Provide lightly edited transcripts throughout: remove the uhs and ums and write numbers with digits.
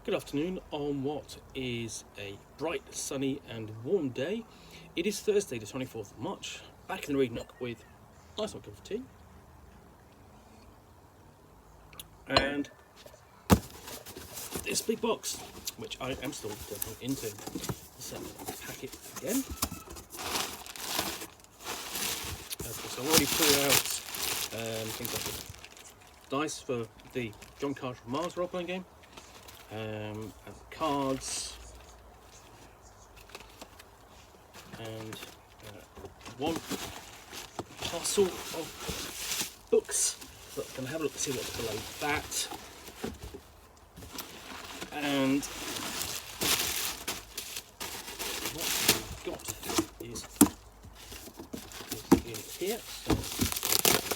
Good afternoon on what is a bright, sunny and warm day. It is Thursday the 24th of March, back in the read Nook with a nice cup of tea. And this big box, which I am still delving into. So pack it again. Of course, I've already pulled out things like the dice for the John Carter of Mars role-playing game. And cards, and one parcel of books. But I'm going to have a look to see what's below that. And what we've got is in here. So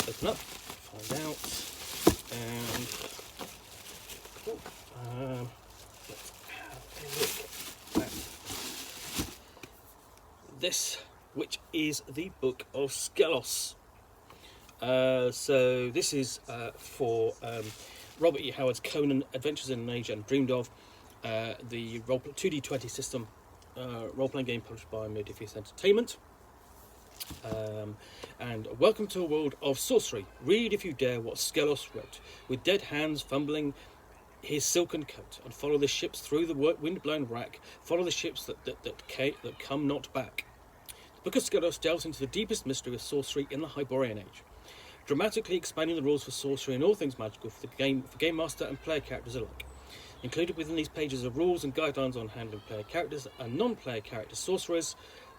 open up, find out, and let's have a look at this, which is the Book of Skelos. So this is for Robert E. Howard's Conan, Adventures in an Age Undreamed of, the 2D20 system role-playing game published by Modiphius Entertainment. And welcome to a world of sorcery. Read, if you dare, what Skelos wrote, with dead hands fumbling his silken coat, and follow the ships through the wind-blown wrack, follow the ships that come not back. The Book of Skelos delves into the deepest mystery of sorcery in the Hyborian Age, dramatically expanding the rules for sorcery and all things magical for game master and player characters alike. Included within these pages are rules and guidelines on handling player characters and non-player character sorcerers,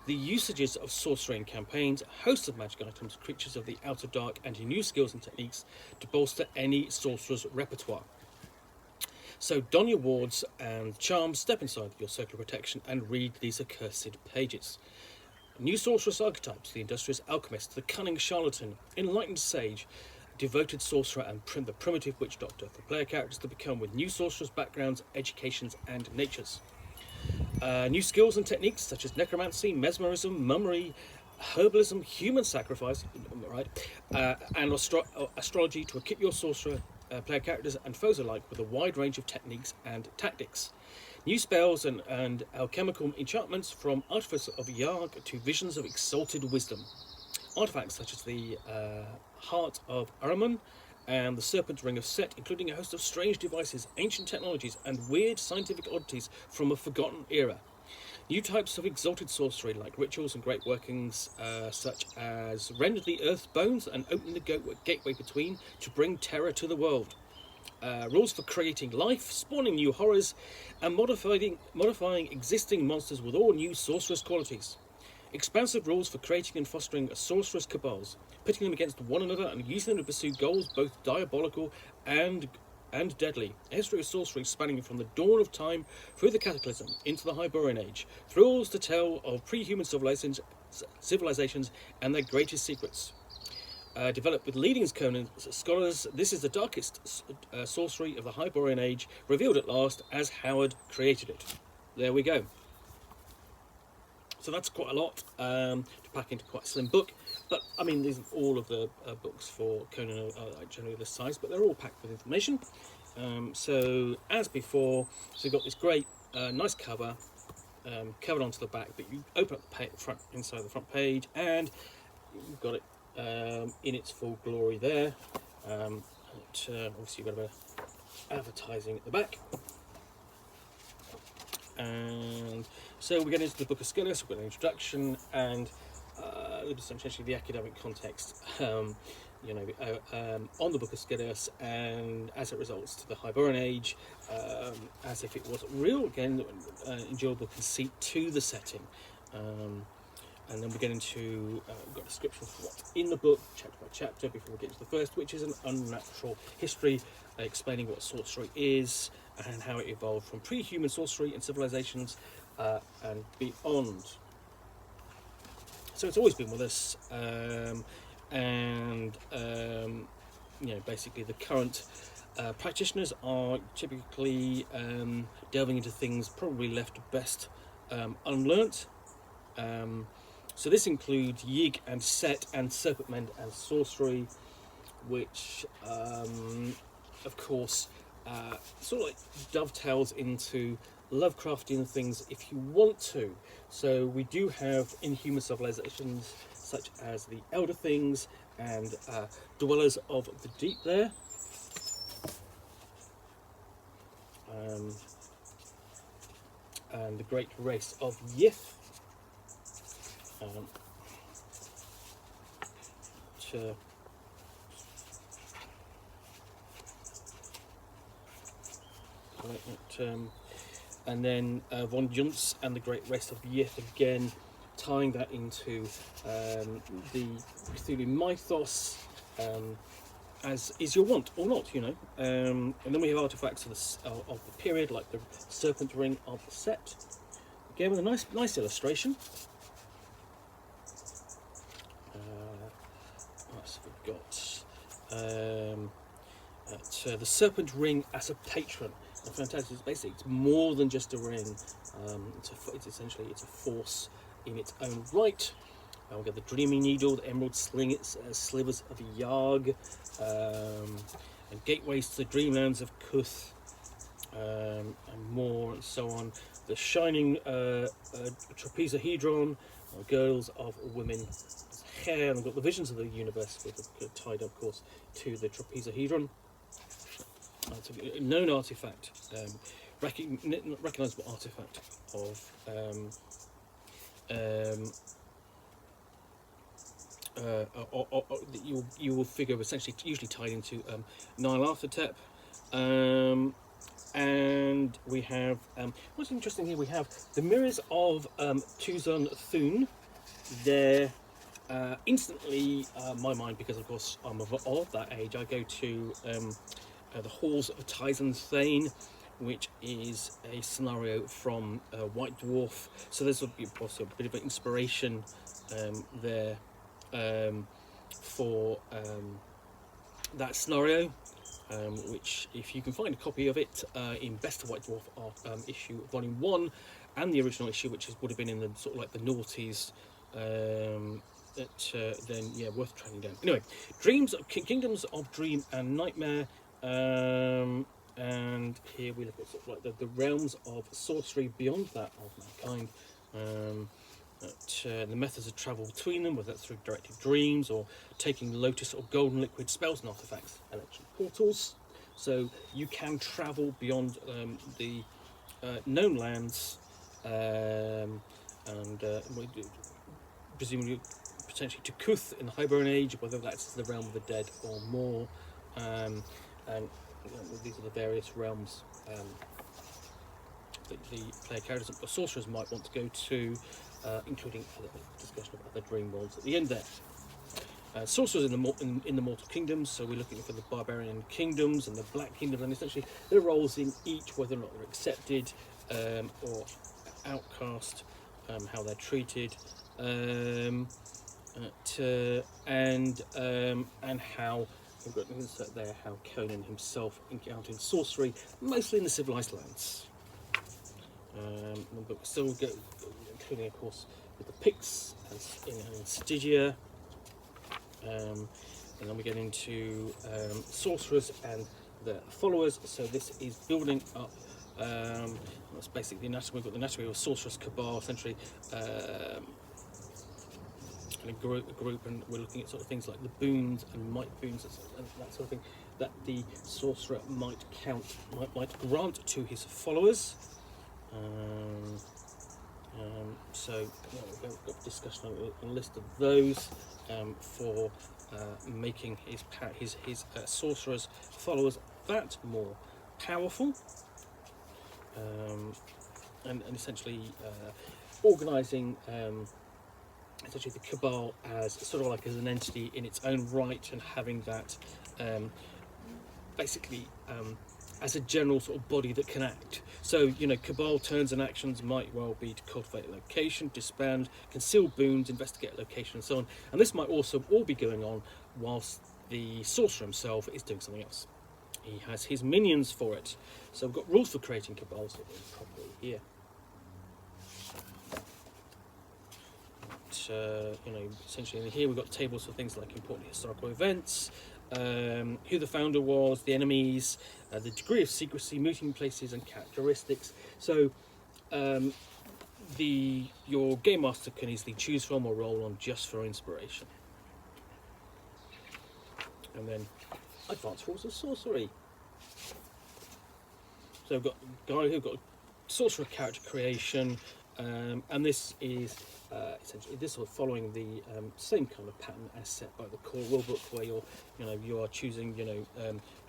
the usages of sorcery in campaigns, a host of magic items, creatures of the outer dark, and new skills and techniques to bolster any sorcerer's repertoire. So don your wards and charms, step inside your circle of protection and read these accursed pages. New sorceress archetypes: the industrious alchemist, the cunning charlatan, enlightened sage, devoted sorcerer, and the primitive witch doctor, for player characters to become with new sorcerers' backgrounds, educations and natures. New skills and techniques such as necromancy, mesmerism, mummery, herbalism, human sacrifice, and astrology to equip your sorcerer player characters and foes alike with a wide range of techniques and tactics. New spells and alchemical enchantments, from Artifice of Yarg to Visions of Exalted Wisdom. Artifacts such as the Heart of Ahriman and the Serpent's Ring of Set, including a host of strange devices, ancient technologies, and weird scientific oddities from a forgotten era. New types of exalted sorcery, like rituals and great workings, such as rend the earth's bones and open the gateway between to bring terror to the world. Rules for creating life, spawning new horrors, and modifying existing monsters with all new sorceress qualities. Expansive rules for creating and fostering sorceress cabals, pitting them against one another and using them to pursue goals both diabolical and deadly. A history of sorcery spanning from the dawn of time through the Cataclysm into the Hyborian Age. Thrills to tell of pre-human civilizations and their greatest secrets. Developed with leading Conan scholars, this is the darkest sorcery of the Hyborian Age, revealed at last as Howard created it. There we go. So that's quite a lot to pack into quite a slim book. But, I mean, these are all of the books for Conan are generally this size, but they're all packed with information. So, as before, so you've got this great, nice cover, covered onto the back, but you open up the inside the front page, and you've got it in its full glory there. Obviously, you've got a bit of advertising at the back. And so we get into the Book of Skelos. We've got an introduction and essentially the academic context, on the Book of Skelos, and as it results to the Hyborian Age, as if it was real, again, enjoyable conceit to the setting. And then we get into, we've got a description of what's in the book, chapter by chapter, before we get to the first, which is an unnatural history, explaining what sorcery is and how it evolved from pre-human sorcery and civilizations and beyond. So it's always been with us, basically the current practitioners are typically delving into things probably left best unlearnt. So this includes Yig and Set and Serpentmend and Sorcery, which, of course, sort of like dovetails into Lovecraftian things if you want to. So we do have inhuman civilizations such as the Elder Things and Dwellers of the Deep there. And the great race of Yith. And then Von Junts and the great race of Yith, again tying that into the Cthulhu mythos, as is your want or not, you know. And then we have artifacts of the period, like the Serpent Ring of the Set, again with a nice illustration. What else have we got? The Serpent Ring as a patron. And fantastic. It's basically, it's more than just a ring. It's essentially a force in its own right. We've got the Dreaming Needle, the Emerald Sling, slivers of Yarg, and gateways to the dreamlands of Kuth, and more, and so on. The Shining Trapezohedron, Girls of Women's Hair, and we've got the Visions of the Universe, tied, of course, to the Trapezohedron. It's a known artifact, recognisable artifact of that you will figure essentially usually tied into Nyarlathotep. And we have what's interesting here, we have the mirrors of Tuzun Thun. They're instantly my mind, because of course I'm of that age. I go to the halls of Tyson Thane, which is a scenario from White Dwarf. So there's also a bit of an inspiration there for that scenario, which, if you can find a copy of it in Best of White Dwarf issue Volume 1 and the original issue, which would have been in the sort of like the noughties, then yeah, worth tracking down. Anyway, Kingdoms of Dream and Nightmare. And here we look at sort of like the realms of sorcery beyond that of mankind. The methods of travel between them, whether that's through directed dreams or taking lotus or golden liquid spells and artifacts, election portals. So you can travel beyond the known lands, and presumably potentially to Kuth in the Hybern Age, whether that's the realm of the dead or more. And these are the various realms that the player characters or sorcerers might want to go to, including discussion of other dream worlds at the end there. Sorcerers in the Mortal Kingdoms, so we're looking for the Barbarian Kingdoms and the Black Kingdoms, and essentially their roles in each, whether or not they're accepted or outcast, how they're treated, and how we've got an insert there how Conan himself encountered sorcery, mostly in the civilized lands. But still including, of course, with the Picts and Stygia. And then we get into sorcerers and their followers. So this is building up. That's basically the anatomy. We've got the anatomy of a sorcerer's cabal, essentially. A group, and we're looking at sort of things like the boons and might boons and that sort of thing that the sorcerer might grant to his followers. So we've got a discussion on a list of those for making his sorcerer's followers that more powerful, and essentially organising essentially the cabal as sort of like as an entity in its own right, and having that basically as a general sort of body that can act. So, you know, cabal turns and actions might well be to cultivate a location, disband, conceal boons, investigate a location, and so on. And this might also all be going on whilst the sorcerer himself is doing something else. He has his minions for it. So we've got rules for creating cabals properly here. You know, essentially in here we've got tables for things like important historical events, who the founder was, the enemies, the degree of secrecy, meeting places, and characteristics. So your game master can easily choose from or roll on just for inspiration. And then advanced rules of sorcery. So we've got sorcerer character creation, and this is essentially this is following the same kind of pattern as set by the core rulebook, where you are choosing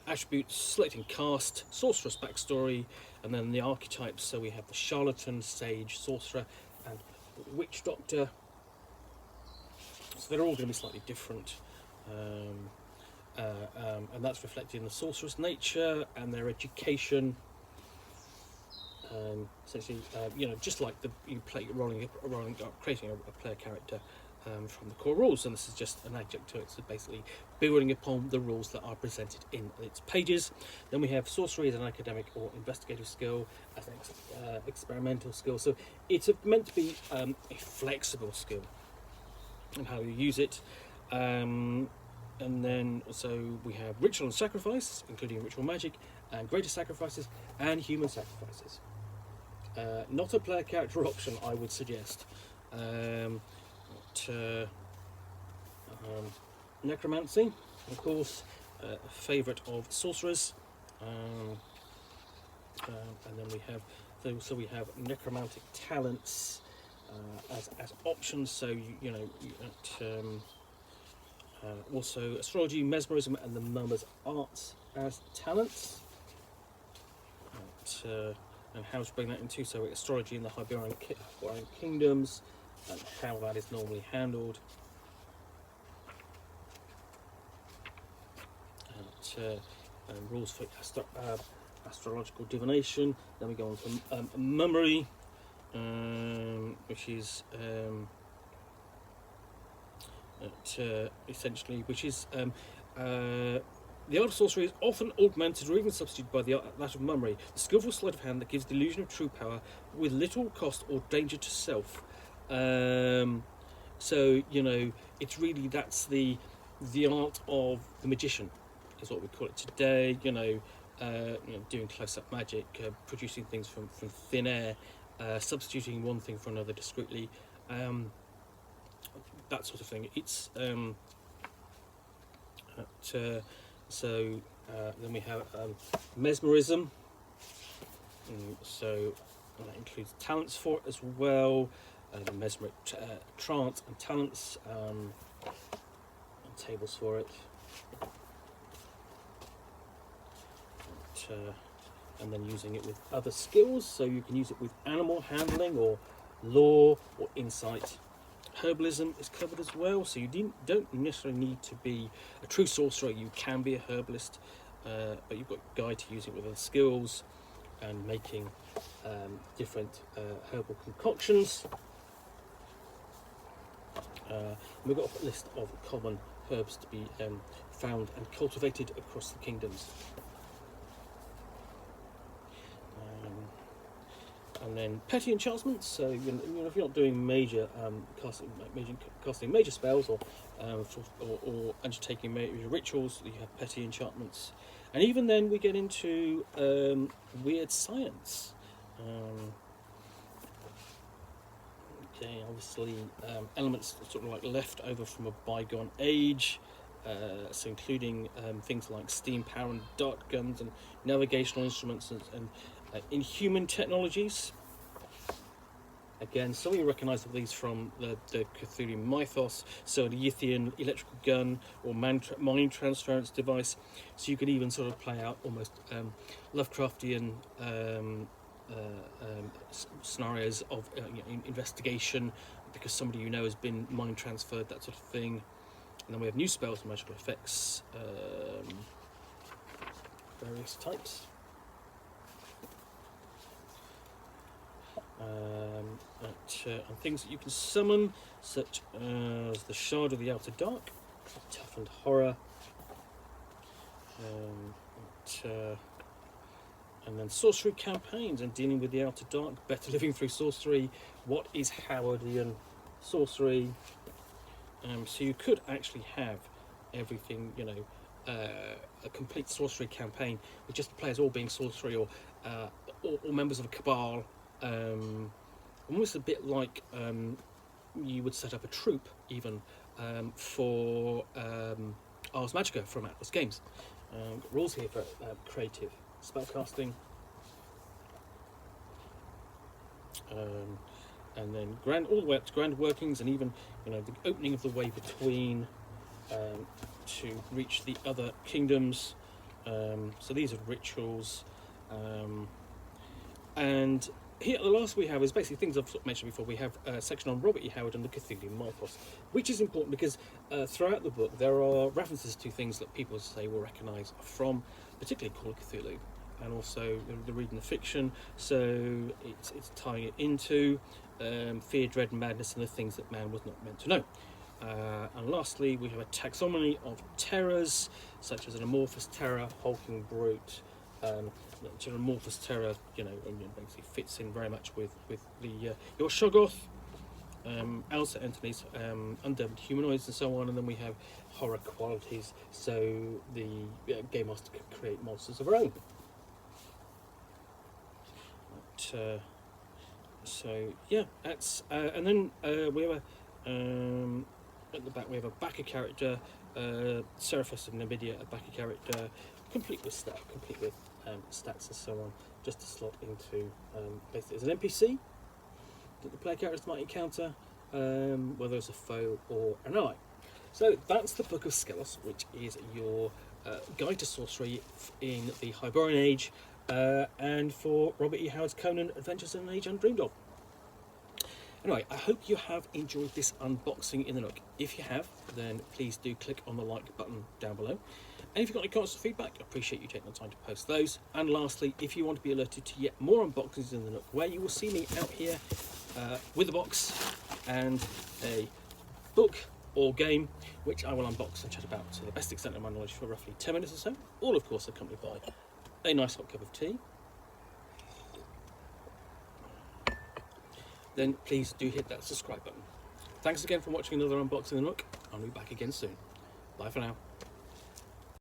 attributes, selecting cast, sorceress backstory, and then the archetypes. So we have the charlatan, sage, sorcerer, and witch doctor. So they're all going to be slightly different. And that's reflected in the sorcerer's nature and their education. Essentially, just like creating a player character from the core rules, and this is just an adjunct to it. So basically, building upon the rules that are presented in its pages. Then we have sorcery as an academic or investigative skill, as an experimental skill. So it's meant to be a flexible skill and how you use it. And then so we have ritual and sacrifice, including ritual magic, and greater sacrifices, and human sacrifices. Not a player character option, I would suggest. Necromancy, of course, a favourite of sorcerers. And then we have we have necromantic talents as options. So also astrology, mesmerism, and the mummer's arts as talents. And how to bring that into astrology in the Hyborian kingdoms and how that is normally handled. And rules for astrological divination. Then we go on to mummery, which is essentially, the art of sorcery is often augmented or even substituted by that of mummery, the skillful sleight of hand that gives the illusion of true power with little cost or danger to self. It's really, that's the art of the magician, is what we call it today. Doing close-up magic, producing things from thin air, substituting one thing for another discreetly, that sort of thing. It's then we have mesmerism. So that includes talents for it as well. The mesmeric trance and talents, and tables for it. And then using it with other skills. So you can use it with animal handling or law or insight. Herbalism is covered as well, so you don't necessarily need to be a true sorcerer. You can be a herbalist, but you've got a guide to using it with other skills and making different herbal concoctions. We've got a list of common herbs to be found and cultivated across the kingdoms. And then petty enchantments. So if you're not doing major casting major spells or undertaking major rituals, you have petty enchantments. And even then, we get into weird science. Obviously, elements sort of like left over from a bygone age. So including things like steam power and dart guns and navigational instruments and inhuman technologies. Again, some of you recognise these from the Cthulhu mythos. So the Yithian electrical gun or mind transference device. So you can even sort of play out almost Lovecraftian scenarios of investigation because somebody you know has been mind transferred, that sort of thing. And then we have new spells and magical effects, various types. And things that you can summon, such as the Shard of the Outer Dark, Toughened Horror, and then sorcery campaigns and dealing with the Outer Dark, Better Living Through Sorcery, What is Howardian Sorcery. So you could actually have everything, a complete sorcery campaign with just the players all being sorcery or members of a cabal, almost a bit like you would set up a troop even for Ars Magica from Atlas Games. Got rules here for creative spellcasting, and then all the way up to grand workings, and even the opening of the way between to reach the other kingdoms. So these are rituals, and here the last we have is basically things I've sort of mentioned before. We have a section on Robert E. Howard and the Cthulhu Mythos, which is important because throughout the book there are references to things that people say will recognise from particularly Call of Cthulhu, and also the reading the fiction, so it's tying it into fear, dread and madness and the things that man was not meant to know. And lastly, we have a taxonomy of terrors, such as an amorphous terror, hulking brute. An amorphous terror, basically fits in very much with the your Shoggoth, Elsa entities, undead humanoids, and so on. And then we have horror qualities, so the game master can create monsters of her own. But, so yeah, that's and then we have a. At the back we have a backer character, Seraphus of Namidia, a backer character, complete with stats and so on, just to slot into basically as an NPC that the player characters might encounter, whether it's a foe or an ally. So that's the Book of Skelos, which is your guide to sorcery in the Hyborian Age, and for Robert E. Howard's Conan Adventures in an Age Undreamed of. Anyway, I hope you have enjoyed this unboxing in the Nook. If you have, then please do click on the like button down below. And if you've got any comments or feedback, I appreciate you taking the time to post those. And lastly, if you want to be alerted to yet more unboxings in the Nook, where you will see me out here with a box and a book or game, which I will unbox and chat about to the best extent of my knowledge for roughly 10 minutes or so, all of course accompanied by a nice hot cup of tea. Then please do hit that subscribe button. Thanks again for watching another unboxing in the Nook. I'll be back again soon. Bye for now.